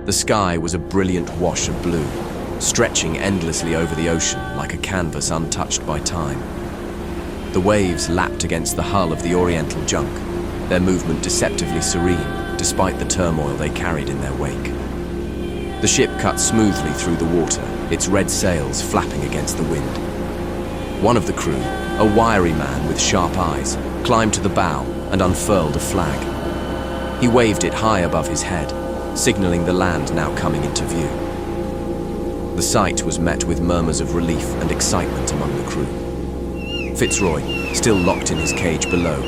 The sky was a brilliant wash of blue, stretching endlessly over the ocean like a canvas untouched by time. The waves lapped against the hull of the Oriental junk, their movement deceptively serene despite the turmoil they carried in their wake. The ship cut smoothly through the water, its red sails flapping against the wind. One of the crew, a wiry man with sharp eyes, climbed to the bow and unfurled a flag. He waved it high above his head, signaling the land now coming into view. The sight was met with murmurs of relief and excitement among the crew. Fitzroy, still locked in his cage below,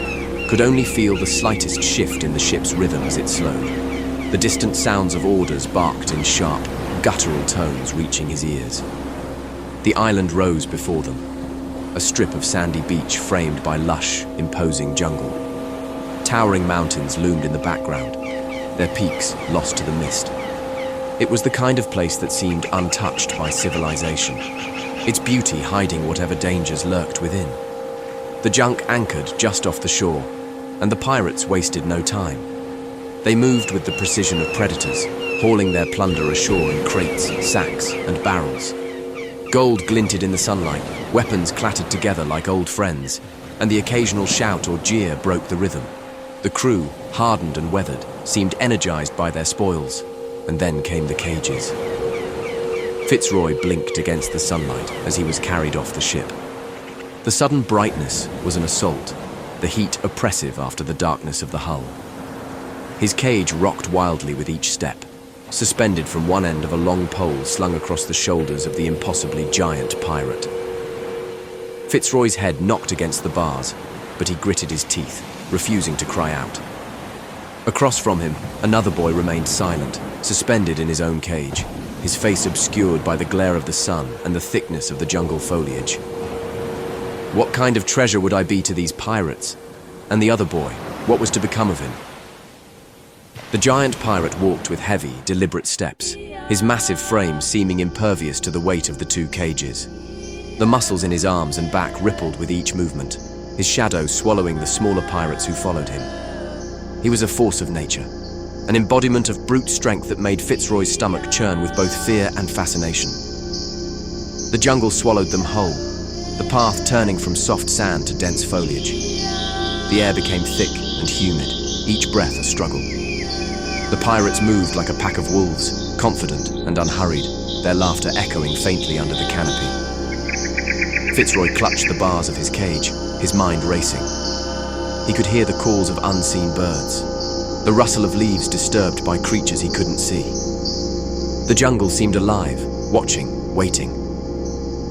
could only feel the slightest shift in the ship's rhythm as it slowed. The distant sounds of orders barked in sharp, guttural tones reaching his ears. The island rose before them, a strip of sandy beach framed by lush, imposing jungle. Towering mountains loomed in the background, their peaks lost to the mist. It was the kind of place that seemed untouched by civilization, its beauty hiding whatever dangers lurked within. The junk anchored just off the shore, and the pirates wasted no time. They moved with the precision of predators, hauling their plunder ashore in crates, sacks, and barrels. Gold glinted in the sunlight, weapons clattered together like old friends, and the occasional shout or jeer broke the rhythm. The crew, hardened and weathered, seemed energized by their spoils, and then came the cages. Fitzroy blinked against the sunlight as he was carried off the ship. The sudden brightness was an assault, the heat oppressive after the darkness of the hull. His cage rocked wildly with each step, suspended from one end of a long pole slung across the shoulders of the impossibly giant pirate. Fitzroy's head knocked against the bars, but he gritted his teeth, refusing to cry out. Across from him, another boy remained silent, suspended in his own cage, his face obscured by the glare of the sun and the thickness of the jungle foliage. What kind of treasure would I be to these pirates? And the other boy, what was to become of him? The giant pirate walked with heavy, deliberate steps, his massive frame seeming impervious to the weight of the two cages. The muscles in his arms and back rippled with each movement, his shadow swallowing the smaller pirates who followed him. He was a force of nature, an embodiment of brute strength that made Fitzroy's stomach churn with both fear and fascination. The jungle swallowed them whole, the path turning from soft sand to dense foliage. The air became thick and humid, each breath a struggle. The pirates moved like a pack of wolves, confident and unhurried, their laughter echoing faintly under the canopy. Fitzroy clutched the bars of his cage, his mind racing. He could hear the calls of unseen birds, the rustle of leaves disturbed by creatures he couldn't see. The jungle seemed alive, watching, waiting.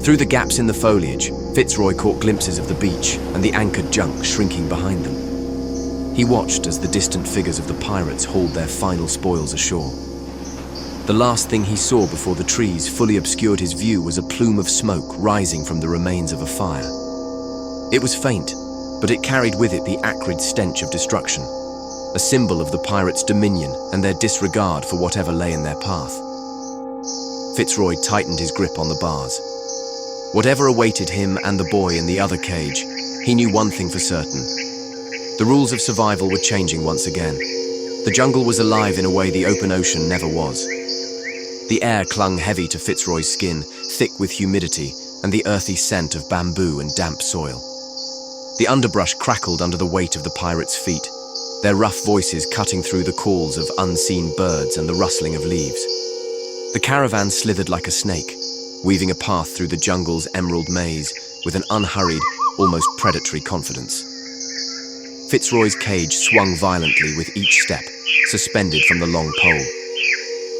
Through the gaps in the foliage, Fitzroy caught glimpses of the beach and the anchored junk shrinking behind them. He watched as the distant figures of the pirates hauled their final spoils ashore. The last thing he saw before the trees fully obscured his view was a plume of smoke rising from the remains of a fire. It was faint, but it carried with it the acrid stench of destruction, a symbol of the pirates' dominion and their disregard for whatever lay in their path. Fitzroy tightened his grip on the bars. Whatever awaited him and the boy in the other cage, he knew one thing for certain. The rules of survival were changing once again. The jungle was alive in a way the open ocean never was. The air clung heavy to Fitzroy's skin, thick with humidity and the earthy scent of bamboo and damp soil. The underbrush crackled under the weight of the pirates' feet, their rough voices cutting through the calls of unseen birds and the rustling of leaves. The caravan slithered like a snake, weaving a path through the jungle's emerald maze with an unhurried, almost predatory confidence. Fitzroy's cage swung violently with each step, suspended from the long pole.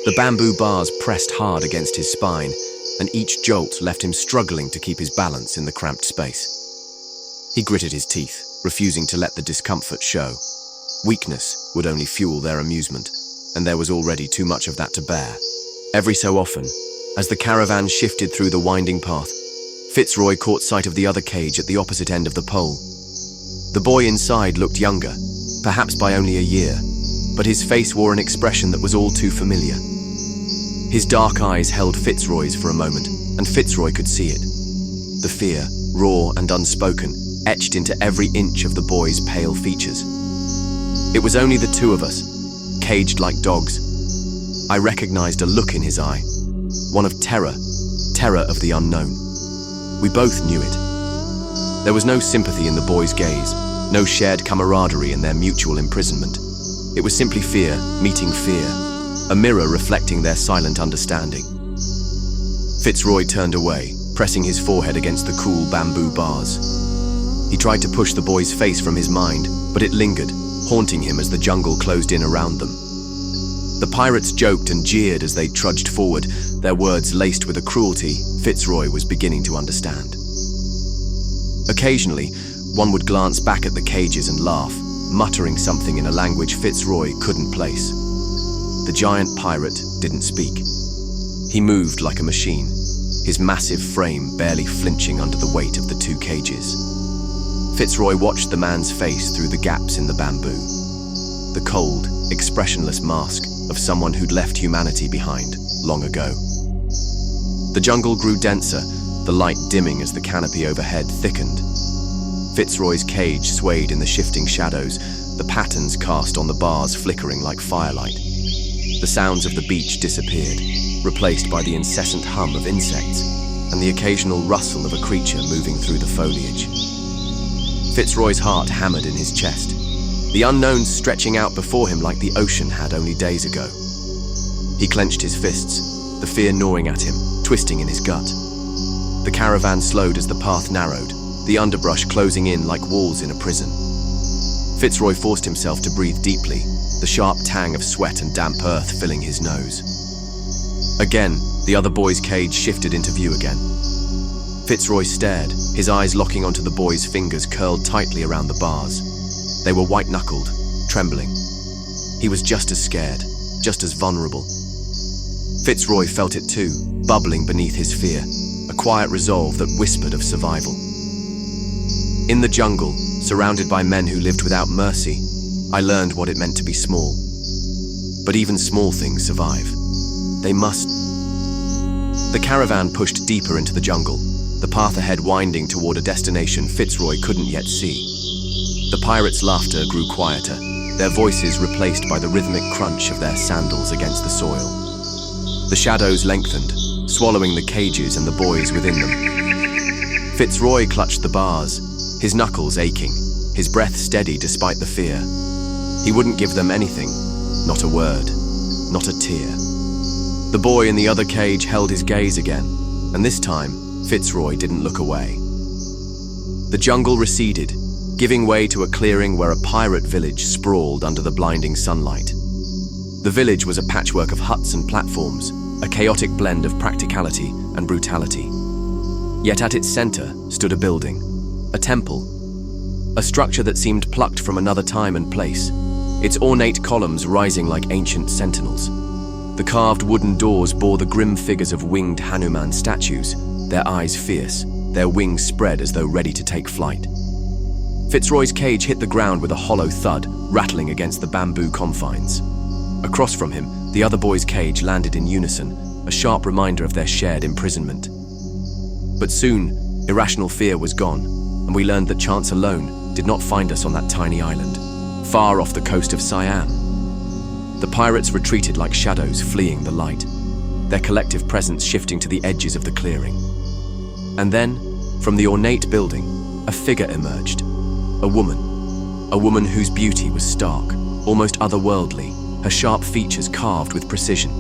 The bamboo bars pressed hard against his spine, and each jolt left him struggling to keep his balance in the cramped space. He gritted his teeth, refusing to let the discomfort show. Weakness would only fuel their amusement, and there was already too much of that to bear. Every so often, as the caravan shifted through the winding path, Fitzroy caught sight of the other cage at the opposite end of the pole. The boy inside looked younger, perhaps by only a year, but his face wore an expression that was all too familiar. His dark eyes held Fitzroy's for a moment, and Fitzroy could see it. The fear, raw and unspoken, etched into every inch of the boy's pale features. It was only the two of us, caged like dogs. I recognized a look in his eye, one of terror, terror of the unknown. We both knew it. There was no sympathy in the boys' gaze, no shared camaraderie in their mutual imprisonment. It was simply fear meeting fear, a mirror reflecting their silent understanding. Fitzroy turned away, pressing his forehead against the cool bamboo bars. He tried to push the boy's face from his mind, but it lingered, haunting him as the jungle closed in around them. The pirates joked and jeered as they trudged forward, their words laced with a cruelty Fitzroy was beginning to understand. Occasionally, one would glance back at the cages and laugh, muttering something in a language Fitzroy couldn't place. The giant pirate didn't speak. He moved like a machine, his massive frame barely flinching under the weight of the two cages. Fitzroy watched the man's face through the gaps in the bamboo. The cold, expressionless mask of someone who'd left humanity behind long ago. The jungle grew denser, the light dimming as the canopy overhead thickened. Fitzroy's cage swayed in the shifting shadows, the patterns cast on the bars flickering like firelight. The sounds of the beach disappeared, replaced by the incessant hum of insects and the occasional rustle of a creature moving through the foliage. Fitzroy's heart hammered in his chest, the unknown stretching out before him like the ocean had only days ago. He clenched his fists, the fear gnawing at him, twisting in his gut. The caravan slowed as the path narrowed, the underbrush closing in like walls in a prison. Fitzroy forced himself to breathe deeply, the sharp tang of sweat and damp earth filling his nose. Again, the other boy's cage shifted into view again. Fitzroy stared, his eyes locking onto the boy's fingers curled tightly around the bars. They were white-knuckled, trembling. He was just as scared, just as vulnerable. Fitzroy felt it too, bubbling beneath his fear, a quiet resolve that whispered of survival. In the jungle, surrounded by men who lived without mercy, I learned what it meant to be small. But even small things survive. They must. The caravan pushed deeper into the jungle, the path ahead winding toward a destination Fitzroy couldn't yet see. The pirates' laughter grew quieter, their voices replaced by the rhythmic crunch of their sandals against the soil. The shadows lengthened, swallowing the cages and the boys within them. Fitzroy clutched the bars, his knuckles aching, his breath steady despite the fear. He wouldn't give them anything, not a word, not a tear. The boy in the other cage held his gaze again, and this time, Fitzroy didn't look away. The jungle receded, giving way to a clearing where a pirate village sprawled under the blinding sunlight. The village was a patchwork of huts and platforms, a chaotic blend of practicality and brutality. Yet at its center stood a building, a temple, a structure that seemed plucked from another time and place, its ornate columns rising like ancient sentinels. The carved wooden doors bore the grim figures of winged Hanuman statues, their eyes fierce, their wings spread as though ready to take flight. Fitzroy's cage hit the ground with a hollow thud, rattling against the bamboo confines. Across from him, the other boy's cage landed in unison, a sharp reminder of their shared imprisonment. But soon, irrational fear was gone, and we learned that chance alone did not find us on that tiny island, far off the coast of Siam. The pirates retreated like shadows fleeing the light, their collective presence shifting to the edges of the clearing. And then, from the ornate building, a figure emerged, a woman whose beauty was stark, almost otherworldly, her sharp features carved with precision.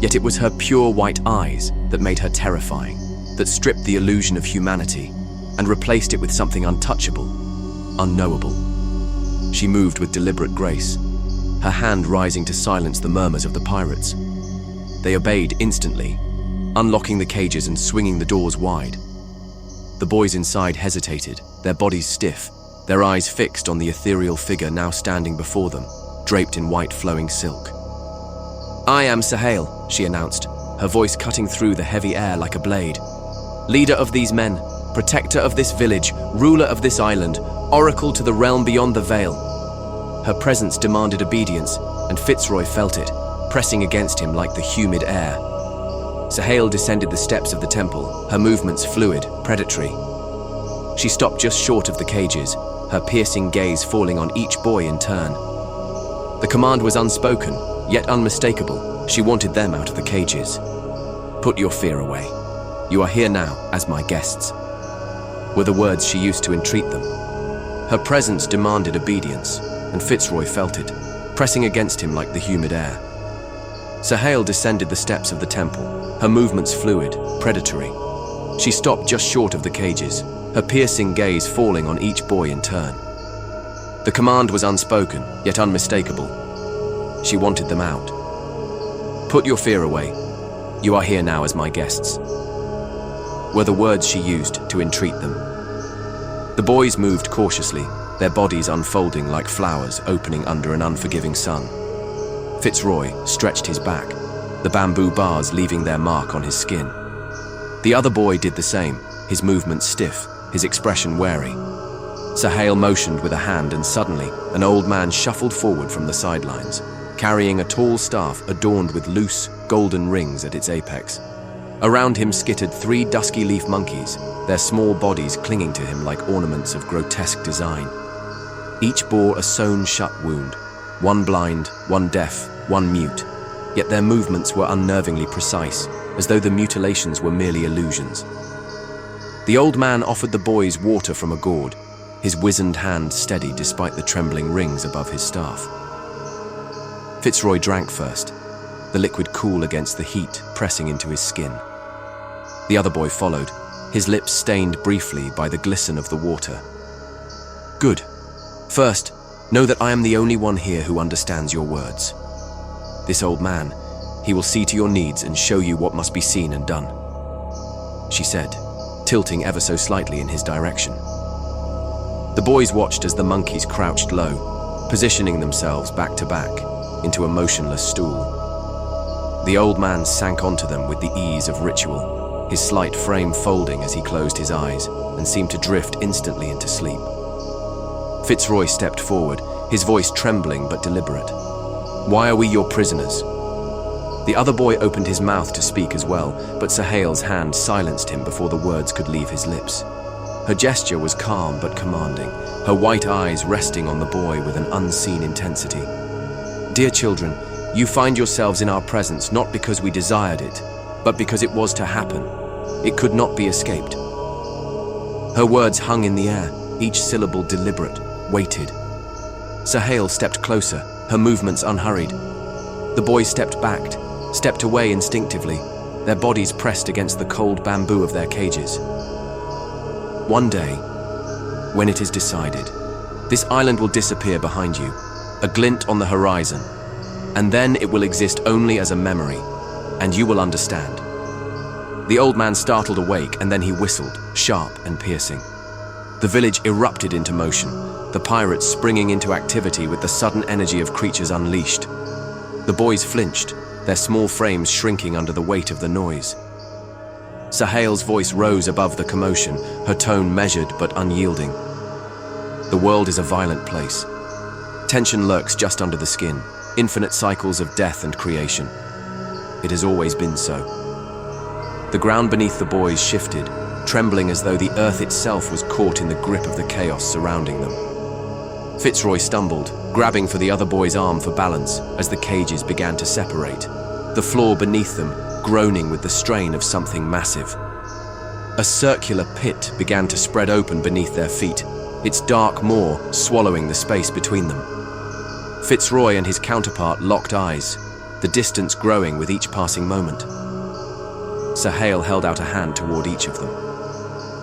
Yet it was her pure white eyes that made her terrifying, that stripped the illusion of humanity and replaced it with something untouchable, unknowable. She moved with deliberate grace, her hand rising to silence the murmurs of the pirates. They obeyed instantly, unlocking the cages and swinging the doors wide. The boys inside hesitated, their bodies stiff, their eyes fixed on the ethereal figure now standing before them, draped in white flowing silk. "I am Sahel," she announced, her voice cutting through the heavy air like a blade. "Leader of these men, protector of this village, ruler of this island, oracle to the realm beyond the veil." Her presence demanded obedience, and Fitzroy felt it, pressing against him like the humid air. Sahel descended the steps of the temple, her movements fluid, predatory. She stopped just short of the cages, her piercing gaze falling on each boy in turn. The command was unspoken, yet unmistakable. She wanted them out of the cages. "Put your fear away. You are here now as my guests," were the words she used to entreat them. Her presence demanded obedience, and Fitzroy felt it, pressing against him like the humid air. Sahale descended the steps of the temple, her movements fluid, predatory. She stopped just short of the cages, her piercing gaze falling on each boy in turn. The command was unspoken, yet unmistakable. She wanted them out. "Put your fear away. You are here now as my guests," were the words she used to entreat them. The boys moved cautiously, their bodies unfolding like flowers opening under an unforgiving sun. Fitzroy stretched his back, the bamboo bars leaving their mark on his skin. The other boy did the same, his movements stiff, his expression wary. Sahale motioned with a hand, and suddenly an old man shuffled forward from the sidelines, carrying a tall staff adorned with loose, golden rings at its apex. Around him skittered 3 dusky leaf monkeys, their small bodies clinging to him like ornaments of grotesque design. Each bore a sewn-shut wound, one blind, one deaf, one mute, yet their movements were unnervingly precise, as though the mutilations were merely illusions. The old man offered the boys water from a gourd, his wizened hand steady despite the trembling rings above his staff. Fitzroy drank first, the liquid cool against the heat pressing into his skin. The other boy followed, his lips stained briefly by the glisten of the water. "Good. First, know that I am the only one here who understands your words. This old man, he will see to your needs and show you what must be seen and done," she said, tilting ever so slightly in his direction. The boys watched as the monkeys crouched low, positioning themselves back to back into a motionless stool. The old man sank onto them with the ease of ritual, his slight frame folding as he closed his eyes and seemed to drift instantly into sleep. Fitzroy stepped forward, his voice trembling but deliberate. "Why are we your prisoners?" The other boy opened his mouth to speak as well, but Sahale's hand silenced him before the words could leave his lips. Her gesture was calm but commanding, her white eyes resting on the boy with an unseen intensity. "Dear children, you find yourselves in our presence not because we desired it, but because it was to happen. It could not be escaped." Her words hung in the air, each syllable deliberate, weighted. Sahale stepped closer, her movements unhurried. The boys stepped away instinctively, their bodies pressed against the cold bamboo of their cages. "One day, when it is decided, this island will disappear behind you, a glint on the horizon, and then it will exist only as a memory, and you will understand." The old man startled awake, and then he whistled, sharp and piercing. The village erupted into motion, the pirates springing into activity with the sudden energy of creatures unleashed. The boys flinched, their small frames shrinking under the weight of the noise. Sahale's voice rose above the commotion, her tone measured but unyielding. "The world is a violent place. Tension lurks just under the skin, infinite cycles of death and creation. It has always been so." The ground beneath the boys shifted, trembling as though the earth itself was caught in the grip of the chaos surrounding them. Fitzroy stumbled, grabbing for the other boy's arm for balance as the cages began to separate, the floor beneath them groaning with the strain of something massive. A circular pit began to spread open beneath their feet, its dark maw swallowing the space between them. Fitzroy and his counterpart locked eyes, the distance growing with each passing moment. Sahale held out a hand toward each of them.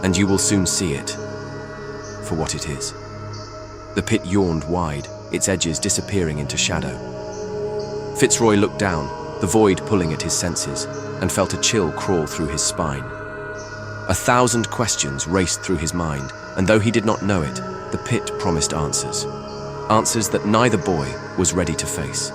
"And you will soon see it for what it is." The pit yawned wide, its edges disappearing into shadow. Fitzroy looked down, the void pulling at his senses, and felt a chill crawl through his spine. 1,000 questions raced through his mind, and though he did not know it, the pit promised answers. Answers that neither boy was ready to face.